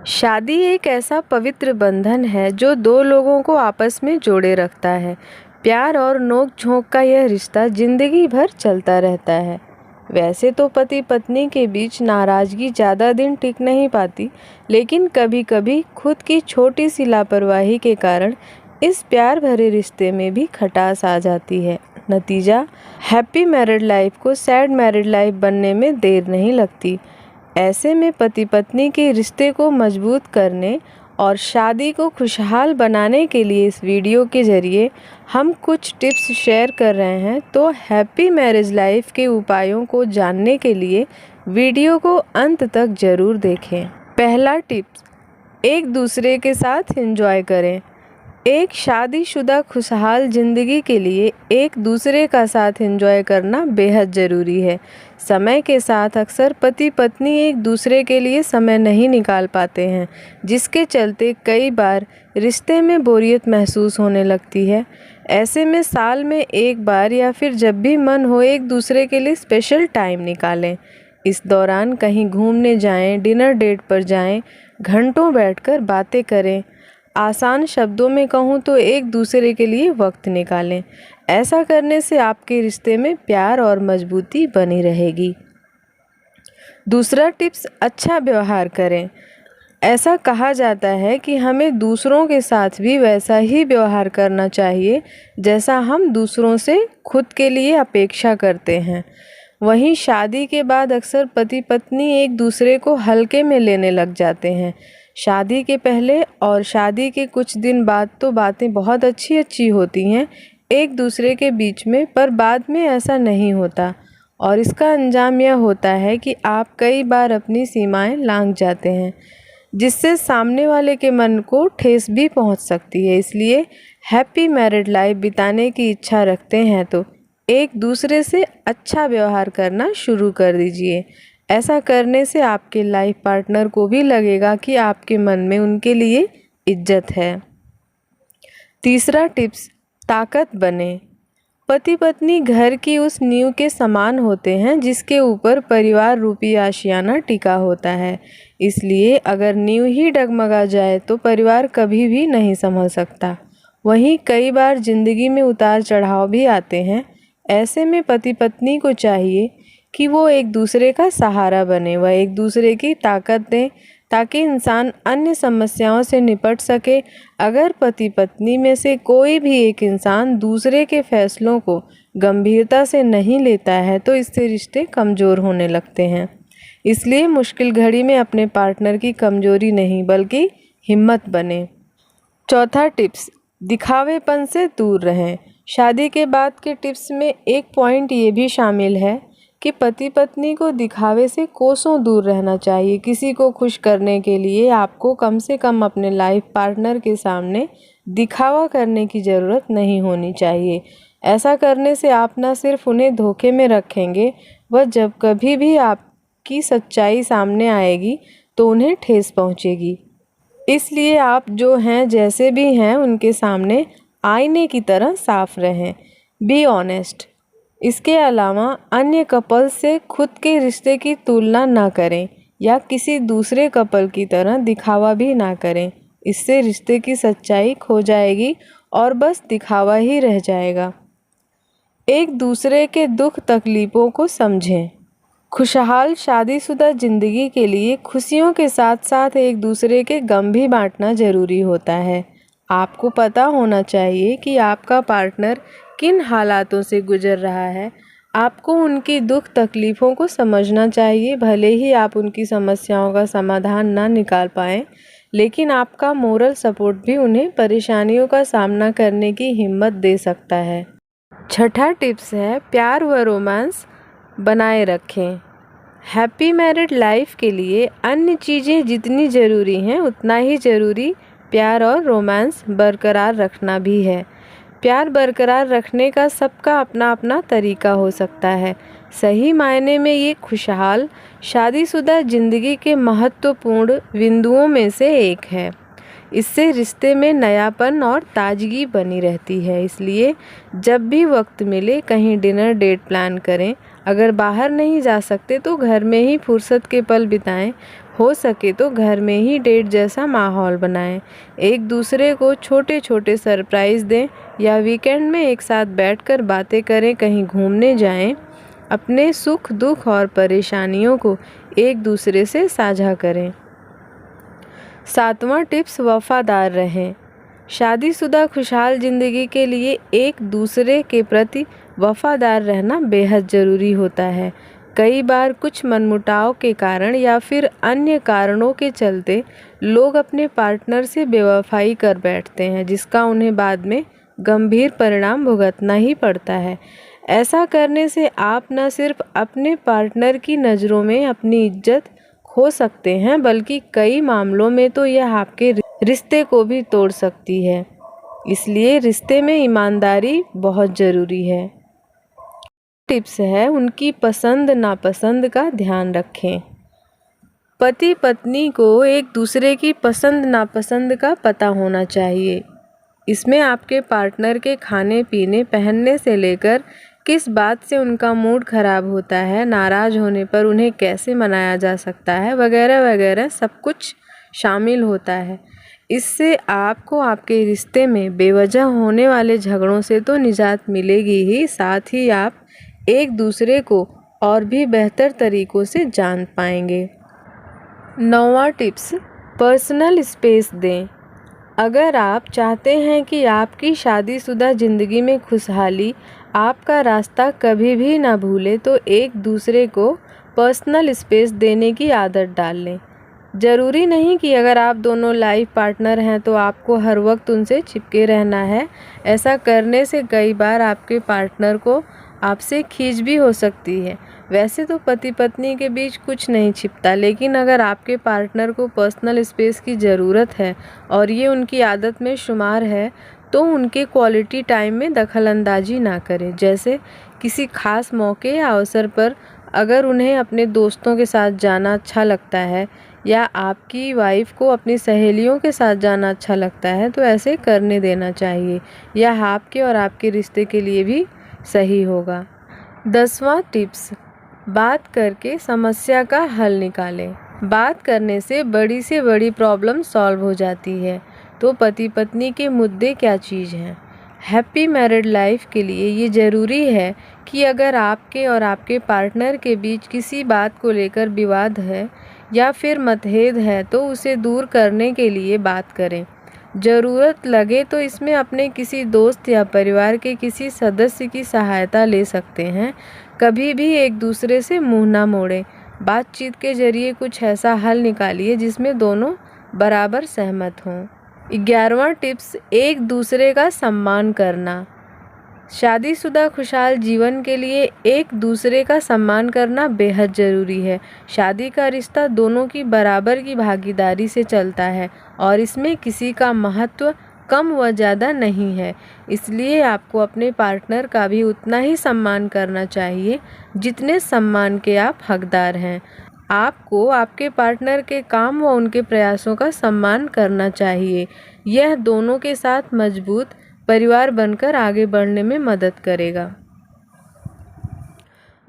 शादी एक ऐसा पवित्र बंधन है जो दो लोगों को आपस में जोड़े रखता है। प्यार और नोक-झोंक का यह रिश्ता जिंदगी भर चलता रहता है। वैसे तो पति पत्नी के बीच नाराज़गी ज़्यादा दिन टिक नहीं पाती, लेकिन कभी-कभी खुद की छोटी सी लापरवाही के कारण इस प्यार भरे रिश्ते में भी खटास आ जाती है। नतीजा, हैप्पी मैरिड लाइफ को सैड मैरिड लाइफ बनने में देर नहीं लगती। ऐसे में पति पत्नी के रिश्ते को मजबूत करने और शादी को खुशहाल बनाने के लिए इस वीडियो के ज़रिए हम कुछ टिप्स शेयर कर रहे हैं। तो हैप्पी मैरिज लाइफ के उपायों को जानने के लिए वीडियो को अंत तक ज़रूर देखें। पहला टिप्स, एक दूसरे के साथ एंजॉय करें। एक शादीशुदा खुशहाल ज़िंदगी के लिए एक दूसरे का साथ एंजॉय करना बेहद ज़रूरी है। समय के साथ अक्सर पति पत्नी एक दूसरे के लिए समय नहीं निकाल पाते हैं, जिसके चलते कई बार रिश्ते में बोरियत महसूस होने लगती है। ऐसे में साल में एक बार या फिर जब भी मन हो एक दूसरे के लिए स्पेशल टाइम निकालें। इस दौरान कहीं घूमने जाएं, डिनर डेट पर जाएं, घंटों बैठकर बातें करें। आसान शब्दों में कहूँ तो एक दूसरे के लिए वक्त निकालें। ऐसा करने से आपके रिश्ते में प्यार और मजबूती बनी रहेगी। दूसरा टिप्स, अच्छा व्यवहार करें। ऐसा कहा जाता है कि हमें दूसरों के साथ भी वैसा ही व्यवहार करना चाहिए जैसा हम दूसरों से खुद के लिए अपेक्षा करते हैं। वहीं शादी के बाद अक्सर पति पत्नी एक दूसरे को हल्के में लेने लग जाते हैं। शादी के पहले और शादी के कुछ दिन बाद तो बातें बहुत अच्छी होती हैं एक दूसरे के बीच में, पर बाद में ऐसा नहीं होता और इसका अंजाम यह होता है कि आप कई बार अपनी सीमाएं लांघ जाते हैं, जिससे सामने वाले के मन को ठेस भी पहुंच सकती है। इसलिए हैप्पी मैरिड लाइफ बिताने की इच्छा रखते हैं तो एक दूसरे से अच्छा व्यवहार करना शुरू कर दीजिए। ऐसा करने से आपके लाइफ पार्टनर को भी लगेगा कि आपके मन में उनके लिए इज्जत है। तीसरा टिप्स, ताकत बने। पति पत्नी घर की उस नींव के समान होते हैं जिसके ऊपर परिवार रूपी आशियाना टिका होता है। इसलिए अगर नींव ही डगमगा जाए तो परिवार कभी भी नहीं संभल सकता। वहीं कई बार जिंदगी में उतार चढ़ाव भी आते हैं। ऐसे में पति पत्नी को चाहिए कि वो एक दूसरे का सहारा बने, वह एक दूसरे की ताकत दें ताकि इंसान अन्य समस्याओं से निपट सके। अगर पति पत्नी में से कोई भी एक इंसान दूसरे के फैसलों को गंभीरता से नहीं लेता है तो इससे रिश्ते कमज़ोर होने लगते हैं। इसलिए मुश्किल घड़ी में अपने पार्टनर की कमजोरी नहीं बल्कि हिम्मत बने। चौथा टिप्स, दिखावेपन से दूर रहें। शादी के बाद के टिप्स में एक पॉइंट ये भी शामिल है कि पति पत्नी को दिखावे से कोसों दूर रहना चाहिए। किसी को खुश करने के लिए आपको कम से कम अपने लाइफ पार्टनर के सामने दिखावा करने की ज़रूरत नहीं होनी चाहिए। ऐसा करने से आप न सिर्फ उन्हें धोखे में रखेंगे, वह जब कभी भी आपकी सच्चाई सामने आएगी तो उन्हें ठेस पहुंचेगी। इसलिए आप जो हैं, जैसे भी हैं, उनके सामने आईने की तरह साफ रहें। Be honest. इसके अलावा अन्य कपल से खुद के रिश्ते की तुलना ना करें या किसी दूसरे कपल की तरह दिखावा भी ना करें। इससे रिश्ते की सच्चाई खो जाएगी और बस दिखावा ही रह जाएगा। एक दूसरे के दुख तकलीफ़ों को समझें। खुशहाल शादीशुदा ज़िंदगी के लिए खुशियों के साथ साथ एक दूसरे के गम भी बांटना ज़रूरी होता है। आपको पता होना चाहिए कि आपका पार्टनर किन हालातों से गुजर रहा है। आपको उनकी दुख तकलीफ़ों को समझना चाहिए। भले ही आप उनकी समस्याओं का समाधान ना निकाल पाएँ, लेकिन आपका मोरल सपोर्ट भी उन्हें परेशानियों का सामना करने की हिम्मत दे सकता है। छठा टिप्स है, प्यार व रोमांस बनाए रखें। हैप्पी मैरिड लाइफ के लिए अन्य चीज़ें जितनी ज़रूरी हैं उतना ही ज़रूरी प्यार और रोमांस बरकरार रखना भी है। प्यार बरकरार रखने का सबका अपना अपना तरीका हो सकता है। सही मायने में ये खुशहाल शादीशुदा ज़िंदगी के महत्वपूर्ण बिंदुओं में से एक है। इससे रिश्ते में नयापन और ताजगी बनी रहती है। इसलिए जब भी वक्त मिले कहीं डिनर डेट प्लान करें। अगर बाहर नहीं जा सकते तो घर में ही फुर्सत के पल बिताएं। हो सके तो घर में ही डेट जैसा माहौल बनाएं। एक दूसरे को छोटे छोटे सरप्राइज़ दें या वीकेंड में एक साथ बैठकर बातें करें, कहीं घूमने जाएं। अपने सुख दुख और परेशानियों को एक दूसरे से साझा करें। 7वां टिप्स, वफादार रहें। शादीशुदा खुशहाल ज़िंदगी के लिए एक दूसरे के प्रति वफादार रहना बेहद ज़रूरी होता है। कई बार कुछ मनमुटाव के कारण या फिर अन्य कारणों के चलते लोग अपने पार्टनर से बेवफाई कर बैठते हैं, जिसका उन्हें बाद में गंभीर परिणाम भुगतना ही पड़ता है। ऐसा करने से आप न सिर्फ अपने पार्टनर की नज़रों में अपनी इज्जत खो सकते हैं, बल्कि कई मामलों में तो यह आपके रिश्ते को भी तोड़ सकती है। इसलिए रिश्ते में ईमानदारी बहुत ज़रूरी है। टिप्स है, उनकी पसंद नापसंद का ध्यान रखें। पति पत्नी को एक दूसरे की पसंद नापसंद का पता होना चाहिए। इसमें आपके पार्टनर के खाने पीने, पहनने से लेकर किस बात से उनका मूड खराब होता है, नाराज़ होने पर उन्हें कैसे मनाया जा सकता है, वगैरह वगैरह सब कुछ शामिल होता है। इससे आपको आपके रिश्ते में बेवजह होने वाले झगड़ों से तो निजात मिलेगी ही, साथ ही आप एक दूसरे को और भी बेहतर तरीक़ों से जान पाएंगे। 9वां टिप्स, पर्सनल स्पेस दें। अगर आप चाहते हैं कि आपकी शादीशुदा ज़िंदगी में खुशहाली आपका रास्ता कभी भी ना भूले, तो एक दूसरे को पर्सनल स्पेस देने की आदत डाल लें। ज़रूरी नहीं कि अगर आप दोनों लाइफ पार्टनर हैं तो आपको हर वक्त उनसे चिपके रहना है। ऐसा करने से कई बार आपके पार्टनर को आपसे खींच भी हो सकती है। वैसे तो पति पत्नी के बीच कुछ नहीं छिपता, लेकिन अगर आपके पार्टनर को पर्सनल स्पेस की ज़रूरत है और ये उनकी आदत में शुमार है, तो उनके क्वालिटी टाइम में दखलंदाजी ना करें। जैसे किसी खास मौके या अवसर पर अगर उन्हें अपने दोस्तों के साथ जाना अच्छा लगता है या आपकी वाइफ को अपनी सहेलियों के साथ जाना अच्छा लगता है, तो ऐसे करने देना चाहिए। यह आपके और आपके रिश्ते के लिए भी सही होगा। 10वां टिप्स, बात करके समस्या का हल निकालें। बात करने से बड़ी से बड़ी प्रॉब्लम सॉल्व हो जाती है। तो पति पत्नी के मुद्दे क्या चीज़ हैं? हैप्पी मैरिड लाइफ के लिए ये ज़रूरी है कि अगर आपके और आपके पार्टनर के बीच किसी बात को लेकर विवाद है या फिर मतभेद है, तो उसे दूर करने के लिए बात करें। ज़रूरत लगे तो इसमें अपने किसी दोस्त या परिवार के किसी सदस्य की सहायता ले सकते हैं। कभी भी एक दूसरे से मुंह ना मोड़ें। बातचीत के जरिए कुछ ऐसा हल निकालिए जिसमें दोनों बराबर सहमत हों। 11वां टिप्स, एक दूसरे का सम्मान करना। शादीशुदा खुशहाल जीवन के लिए एक दूसरे का सम्मान करना बेहद ज़रूरी है। शादी का रिश्ता दोनों की बराबर की भागीदारी से चलता है और इसमें किसी का महत्व कम व ज़्यादा नहीं है। इसलिए आपको अपने पार्टनर का भी उतना ही सम्मान करना चाहिए जितने सम्मान के आप हकदार हैं। आपको आपके पार्टनर के काम व उनके प्रयासों का सम्मान करना चाहिए। यह दोनों के साथ मजबूत परिवार बनकर आगे बढ़ने में मदद करेगा।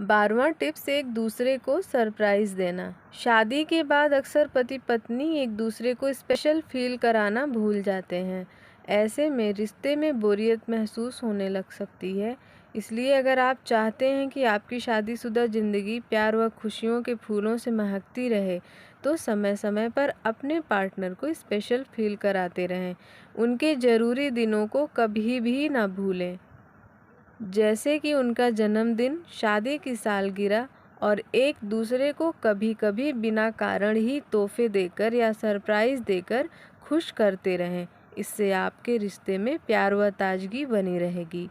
12वां टिप्स, एक दूसरे को सरप्राइज़ देना। शादी के बाद अक्सर पति पत्नी एक दूसरे को स्पेशल फील कराना भूल जाते हैं। ऐसे में रिश्ते में बोरियत महसूस होने लग सकती है। इसलिए अगर आप चाहते हैं कि आपकी शादीशुदा ज़िंदगी प्यार व खुशियों के फूलों से महकती रहे, तो समय समय पर अपने पार्टनर को स्पेशल फील कराते रहें। उनके ज़रूरी दिनों को कभी भी ना भूलें, जैसे कि उनका जन्मदिन, शादी की सालगिरह, और एक दूसरे को कभी कभी बिना कारण ही तोहफे देकर या सरप्राइज़ देकर खुश करते रहें। इससे आपके रिश्ते में प्यार व ताजगी बनी रहेगी।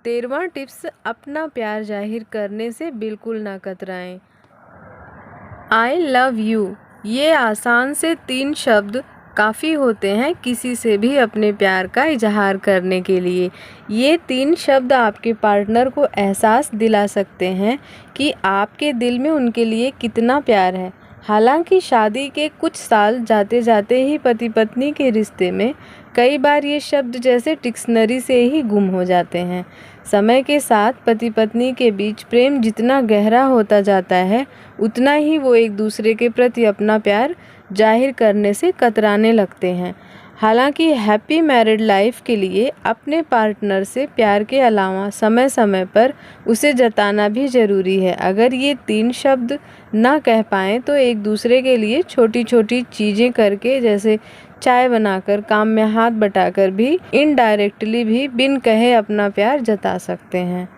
13वां टिप्स, अपना प्यार जाहिर करने से बिल्कुल ना कतराएं। आई लव यू, ये आसान से 3 शब्द काफ़ी होते हैं किसी से भी अपने प्यार का इजहार करने के लिए। ये 3 शब्द आपके पार्टनर को एहसास दिला सकते हैं कि आपके दिल में उनके लिए कितना प्यार है। हालांकि शादी के कुछ साल जाते जाते ही पति पत्नी के रिश्ते में कई बार ये शब्द जैसे डिक्शनरी से ही गुम हो जाते हैं। समय के साथ पति पत्नी के बीच प्रेम जितना गहरा होता जाता है, उतना ही वो एक दूसरे के प्रति अपना प्यार जाहिर करने से कतराने लगते हैं। हालांकि हैप्पी मैरिड लाइफ के लिए अपने पार्टनर से प्यार के अलावा समय समय पर उसे जताना भी ज़रूरी है। अगर ये 3 शब्द ना कह पाएँ तो एक दूसरे के लिए छोटी छोटी चीज़ें करके, जैसे चाय बनाकर, काम में हाथ बटाकर भी इनडायरेक्टली भी बिन कहे अपना प्यार जता सकते हैं।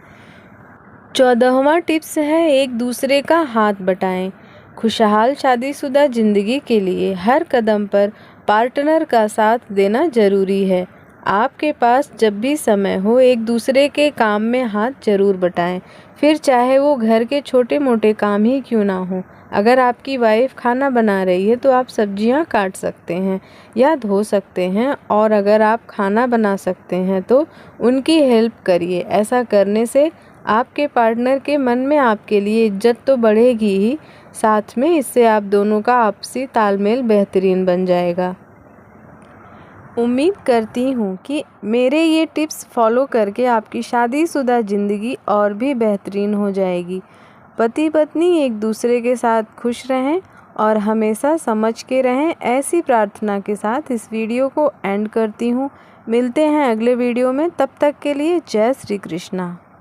14वां टिप्स है एक दूसरे का हाथ बटाएं। खुशहाल शादीशुदा ज़िंदगी के लिए हर कदम पर पार्टनर का साथ देना ज़रूरी है। आपके पास जब भी समय हो एक दूसरे के काम में हाथ जरूर बटाएं, फिर चाहे वो घर के छोटे मोटे काम ही क्यों ना हो। अगर आपकी वाइफ खाना बना रही है तो आप सब्जियां काट सकते हैं या धो सकते हैं, और अगर आप खाना बना सकते हैं तो उनकी हेल्प करिए। ऐसा करने से आपके पार्टनर के मन में आपके लिए इज्जत तो बढ़ेगी ही, साथ में इससे आप दोनों का आपसी तालमेल बेहतरीन बन जाएगा। उम्मीद करती हूँ कि मेरे ये टिप्स फॉलो करके आपकी शादीशुदा ज़िंदगी और भी बेहतरीन हो जाएगी। पति पत्नी एक दूसरे के साथ खुश रहें और हमेशा समझ के रहें, ऐसी प्रार्थना के साथ इस वीडियो को एंड करती हूँ। मिलते हैं अगले वीडियो में, तब तक के लिए जय श्री कृष्णा।